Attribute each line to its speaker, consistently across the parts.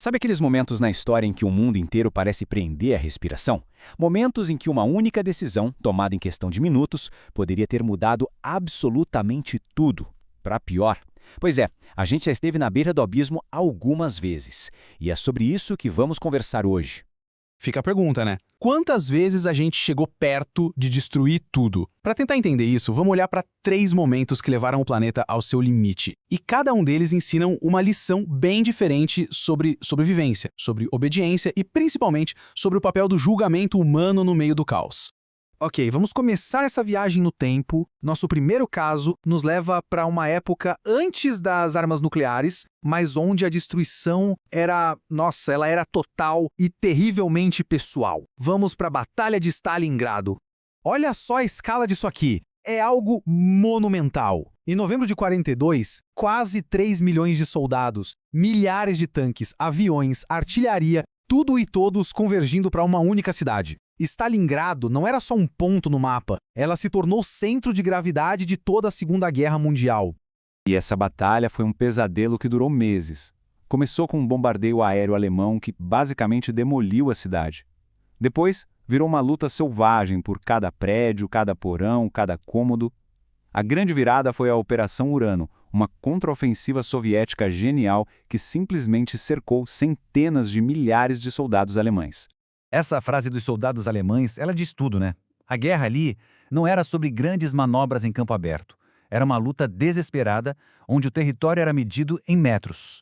Speaker 1: Sabe aqueles momentos na história em que o mundo inteiro parece prender a respiração? Momentos em que uma única decisão, tomada em questão de minutos, poderia ter mudado absolutamente tudo, para pior. Pois é, a gente já esteve na beira do abismo algumas vezes, e é sobre isso que vamos conversar hoje.
Speaker 2: Fica a pergunta, né? Quantas vezes a gente chegou perto de destruir tudo? Para tentar entender isso, vamos olhar para 3 momentos que levaram o planeta ao seu limite. E cada um deles ensinam uma lição bem diferente sobre sobrevivência, sobre obediência e principalmente sobre o papel do julgamento humano no meio do caos. Ok, vamos começar essa viagem no tempo. Nosso primeiro caso nos leva para uma época antes das armas nucleares, mas onde a destruição ela era total e terrivelmente pessoal. Vamos para a Batalha de Stalingrado. Olha só a escala disso aqui. É algo monumental. Em novembro de 42, quase 3 milhões de soldados, milhares de tanques, aviões, artilharia, tudo e todos convergindo para uma única cidade. Stalingrado não era só um ponto no mapa, ela se tornou centro de gravidade de toda a Segunda Guerra Mundial.
Speaker 1: E essa batalha foi um pesadelo que durou meses. Começou com um bombardeio aéreo alemão que basicamente demoliu a cidade. Depois, virou uma luta selvagem por cada prédio, cada porão, cada cômodo. A grande virada foi a Operação Urano, uma contraofensiva soviética genial que simplesmente cercou centenas de milhares de soldados alemães.
Speaker 3: Essa frase dos soldados alemães, ela diz tudo, né? A guerra ali não era sobre grandes manobras em campo aberto. Era uma luta desesperada, onde o território era medido em metros.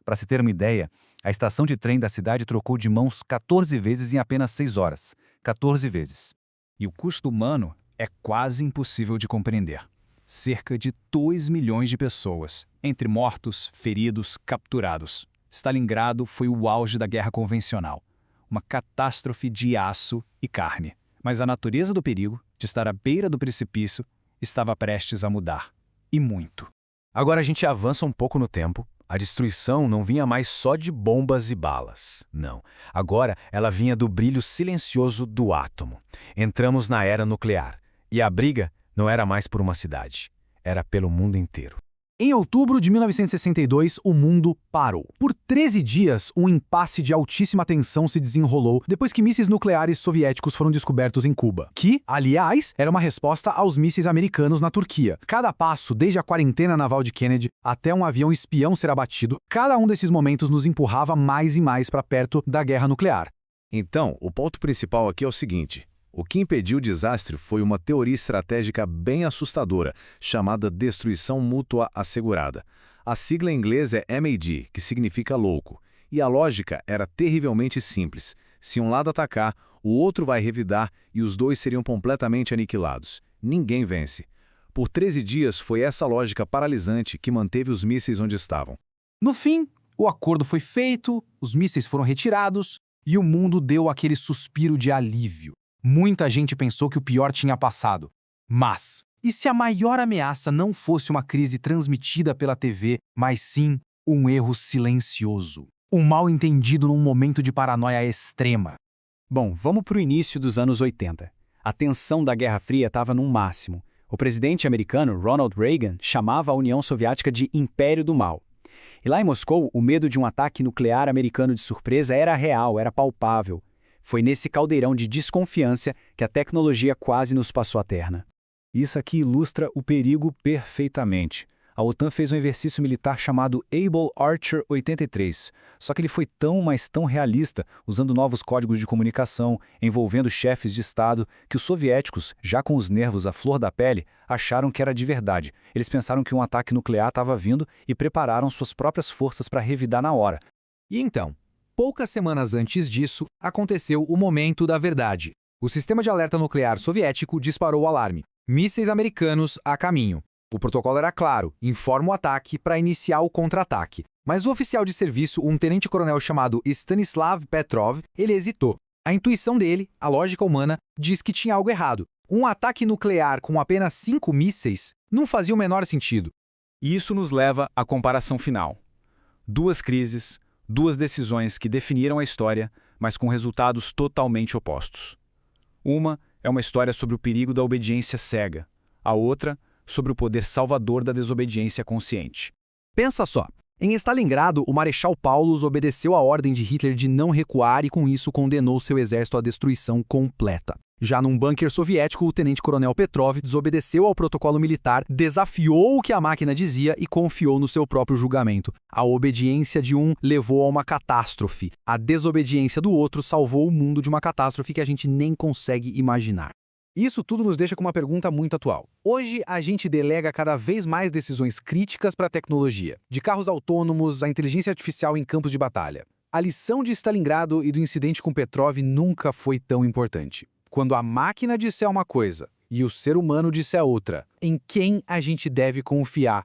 Speaker 3: Para se ter uma ideia, a estação de trem da cidade trocou de mãos 14 vezes em apenas 6 horas. 14 vezes.
Speaker 4: E o custo humano é quase impossível de compreender. Cerca de 2 milhões de pessoas, entre mortos, feridos, capturados. Stalingrado foi o auge da guerra convencional. Uma catástrofe de aço e carne. Mas a natureza do perigo, de estar à beira do precipício, estava prestes a mudar. E muito.
Speaker 5: Agora a gente avança um pouco no tempo. A destruição não vinha mais só de bombas e balas. Não. Agora ela vinha do brilho silencioso do átomo. Entramos na era nuclear. E a briga não era mais por uma cidade. Era pelo mundo inteiro.
Speaker 2: Em outubro de 1962, o mundo parou. Por 13 dias, um impasse de altíssima tensão se desenrolou depois que mísseis nucleares soviéticos foram descobertos em Cuba, que, aliás, era uma resposta aos mísseis americanos na Turquia. Cada passo, desde a quarentena naval de Kennedy até um avião espião ser abatido, cada um desses momentos nos empurrava mais e mais para perto da guerra nuclear.
Speaker 5: Então, o ponto principal aqui é o seguinte. O que impediu o desastre foi uma teoria estratégica bem assustadora, chamada destruição mútua assegurada. A sigla em inglês é MAD, que significa louco. E a lógica era terrivelmente simples. Se um lado atacar, o outro vai revidar e os dois seriam completamente aniquilados. Ninguém vence. Por 13 dias foi essa lógica paralisante que manteve os mísseis onde estavam.
Speaker 2: No fim, o acordo foi feito, os mísseis foram retirados e o mundo deu aquele suspiro de alívio. Muita gente pensou que o pior tinha passado. Mas, e se a maior ameaça não fosse uma crise transmitida pela TV, mas sim um erro silencioso? Um mal-entendido num momento de paranoia extrema?
Speaker 1: Bom, vamos para o início dos anos 80. A tensão da Guerra Fria estava num máximo. O presidente americano Ronald Reagan chamava a União Soviética de Império do Mal. E lá em Moscou, o medo de um ataque nuclear americano de surpresa era real, era palpável. Foi nesse caldeirão de desconfiança que a tecnologia quase nos passou a perna.
Speaker 4: Isso aqui ilustra o perigo perfeitamente. A OTAN fez um exercício militar chamado Able Archer 83, só que ele foi tão, mas tão realista, usando novos códigos de comunicação, envolvendo chefes de Estado, que os soviéticos, já com os nervos à flor da pele, acharam que era de verdade. Eles pensaram que um ataque nuclear estava vindo e prepararam suas próprias forças para revidar na hora.
Speaker 6: E então? Poucas semanas antes disso, aconteceu o momento da verdade. O sistema de alerta nuclear soviético disparou o alarme. Mísseis americanos a caminho. O protocolo era claro, informa o ataque para iniciar o contra-ataque. Mas o oficial de serviço, um tenente-coronel chamado Stanislav Petrov, ele hesitou. A intuição dele, a lógica humana, diz que tinha algo errado. Um ataque nuclear com apenas 5 mísseis não fazia o menor sentido.
Speaker 4: E isso nos leva à comparação final. 2 crises, 2 decisões que definiram a história, mas com resultados totalmente opostos. Uma é uma história sobre o perigo da obediência cega. A outra, sobre o poder salvador da desobediência consciente.
Speaker 6: Pensa só,
Speaker 2: Em Stalingrado, o Marechal Paulus obedeceu a ordem de Hitler de não recuar e com isso condenou seu exército à destruição completa. Já num bunker soviético, o tenente-coronel Petrov desobedeceu ao protocolo militar, desafiou o que a máquina dizia e confiou no seu próprio julgamento. A obediência de um levou a uma catástrofe. A desobediência do outro salvou o mundo de uma catástrofe que a gente nem consegue imaginar. Isso tudo nos deixa com uma pergunta muito atual. Hoje, a gente delega cada vez mais decisões críticas para a tecnologia, de carros autônomos à inteligência artificial em campos de batalha. A lição de Stalingrado e do incidente com Petrov nunca foi tão importante. Quando a máquina disser uma coisa e o ser humano disser outra, em quem a gente deve confiar?